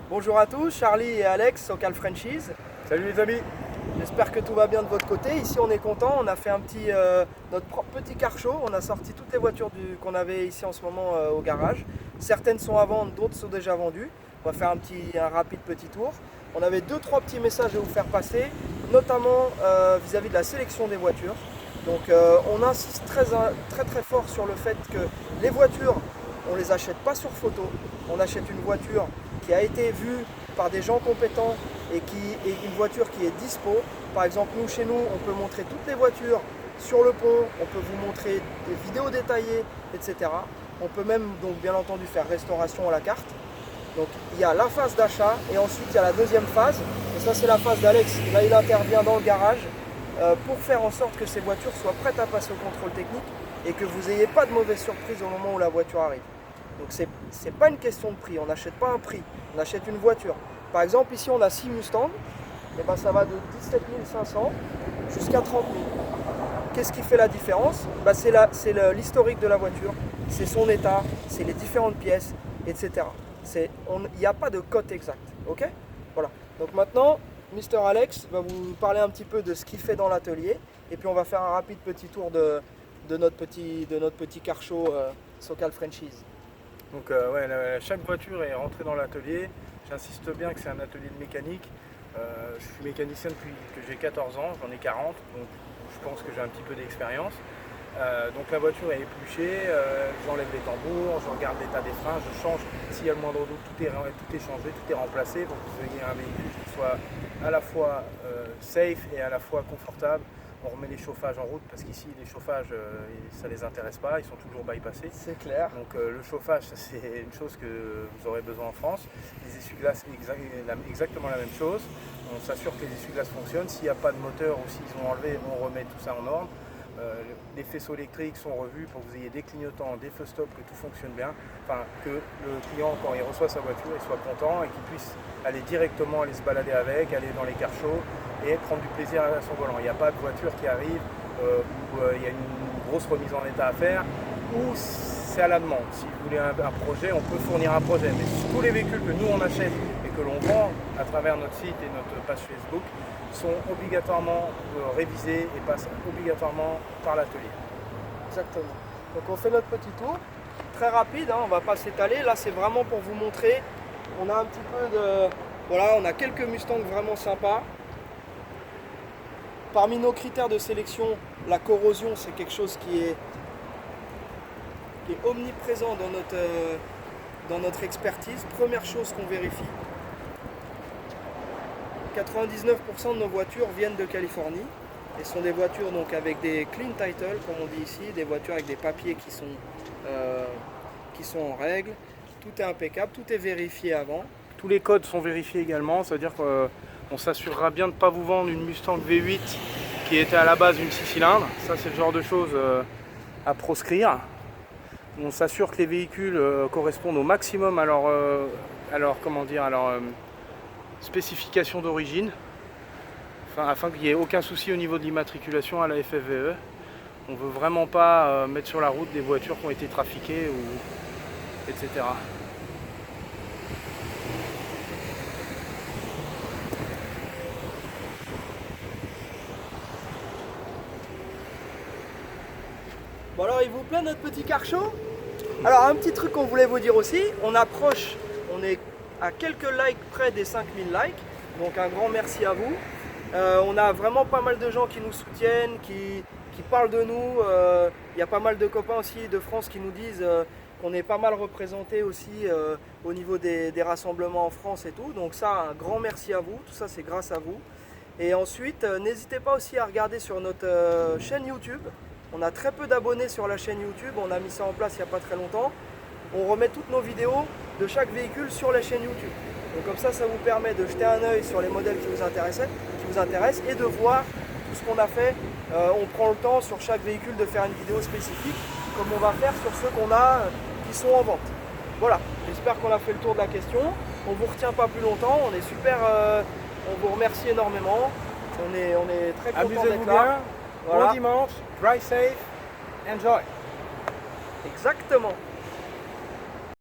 Bonjour à tous, Charlie et Alex, Socal Franchise. Salut les amis. J'espère que tout va bien de votre côté. Ici on est content, on a fait notre propre petit car show. On a sorti toutes les voitures qu'on avait ici en ce moment au garage. Certaines sont à vendre, d'autres sont déjà vendues. On va faire un rapide petit tour. On avait 2-3 petits messages à vous faire passer, notamment vis-à-vis de la sélection des voitures. Donc on insiste très fort sur le fait que les voitures, on ne les achète pas sur photo. On achète une voiture qui a été vue par des gens compétents et une voiture qui est dispo. Par exemple, nous, chez nous, on peut montrer toutes les voitures sur le pont, on peut vous montrer des vidéos détaillées, etc. On peut même, donc, bien entendu, faire restauration à la carte. Donc, il y a la phase d'achat et ensuite, il y a la deuxième phase. Et ça, c'est la phase d'Alex. Là, il intervient dans le garage pour faire en sorte que ces voitures soient prêtes à passer au contrôle technique et que vous n'ayez pas de mauvaise surprise au moment où la voiture arrive. Donc c'est pas une question de prix, on n'achète pas un prix, on achète une voiture. Par exemple ici on a 6 Mustangs, et ben ça va de 17 500 jusqu'à 30 000. Qu'est-ce qui fait la différence? C'est l'historique de la voiture, c'est son état, c'est les différentes pièces, etc. Il n'y a pas de cote exacte, ok? Voilà. Donc maintenant, Mr. Alex va vous parler un petit peu de ce qu'il fait dans l'atelier, et puis on va faire un rapide petit tour de notre petit car show Socal Franchise. Donc chaque voiture est rentrée dans l'atelier. J'insiste bien que c'est un atelier de mécanique. Je suis mécanicien depuis que j'ai 14 ans, j'en ai 40, donc je pense que j'ai un petit peu d'expérience. Donc la voiture est épluchée, j'enlève les tambours, je regarde l'état des freins, je change. S'il y a le moindre doute, tout est changé, tout est remplacé pour que vous ayez un véhicule qui soit à la fois safe et à la fois confortable. On remet les chauffages en route parce qu'ici les chauffages ça les intéresse pas, ils sont toujours bypassés. C'est clair. Donc le chauffage c'est une chose que vous aurez besoin en France. Les essuie-glaces exactement la même chose. On s'assure que les essuie-glaces fonctionnent. S'il n'y a pas de moteur ou s'ils ont enlevé, on remet tout ça en ordre. Les faisceaux électriques sont revus pour que vous ayez des clignotants, des feux stop, que tout fonctionne bien. Enfin, que le client, quand il reçoit sa voiture, il soit content et qu'il puisse aller directement aller se balader avec, aller dans les cars shows et prendre du plaisir à son volant. Il n'y a pas de voiture qui arrive où il y a une grosse remise en état à faire ou c'est à la demande. Si vous voulez un projet, on peut fournir un projet. Mais tous les véhicules que nous on achète et que l'on vend à travers notre site et notre page Facebook sont obligatoirement révisés et passent obligatoirement par l'atelier. Exactement. Donc on fait notre petit tour, très rapide, hein, on ne va pas s'étaler. Là c'est vraiment pour vous montrer. On a un petit peu de... Voilà, on a quelques Mustangs vraiment sympas. Parmi nos critères de sélection, la corrosion c'est quelque chose qui est omniprésent dans notre expertise. Première chose qu'on vérifie. 99% de nos voitures viennent de Californie et sont des voitures donc avec des clean title comme on dit ici, des voitures avec des papiers qui sont en règle, tout est impeccable, tout est vérifié avant. Tous les codes sont vérifiés également, c'est-à-dire qu'on s'assurera bien de ne pas vous vendre une Mustang V8 qui était à la base une 6 cylindres. Ça c'est le genre de choses à proscrire. On s'assure que les véhicules correspondent au maximum à leur spécification d'origine, afin qu'il n'y ait aucun souci au niveau de l'immatriculation à la FFVE. On ne veut vraiment pas mettre sur la route des voitures qui ont été trafiquées, etc. Bon alors il vous plaît notre petit car show? Alors un petit truc qu'on voulait vous dire aussi, on est à quelques likes près des 5000 likes, donc un grand merci à vous. On a vraiment pas mal de gens qui nous soutiennent, qui parlent de nous. Il y a pas mal de copains aussi de France qui nous disent qu'on est pas mal représentés aussi au niveau des rassemblements en France et tout. Donc ça, un grand merci à vous, tout ça c'est grâce à vous. Et ensuite, n'hésitez pas aussi à regarder sur notre chaîne YouTube. On a très peu d'abonnés sur la chaîne YouTube, on a mis ça en place il n'y a pas très longtemps. On remet toutes nos vidéos de chaque véhicule sur la chaîne YouTube. Donc comme ça vous permet de jeter un œil sur les modèles qui vous intéressent et de voir tout ce qu'on a fait. On prend le temps sur chaque véhicule de faire une vidéo spécifique, comme on va faire sur ceux qu'on a qui sont en vente. Voilà, j'espère qu'on a fait le tour de la question. On ne vous retient pas plus longtemps, on est super, on vous remercie énormément. On est très content d'être là. Voilà. Bon dimanche, drive safe, enjoy. Exactement.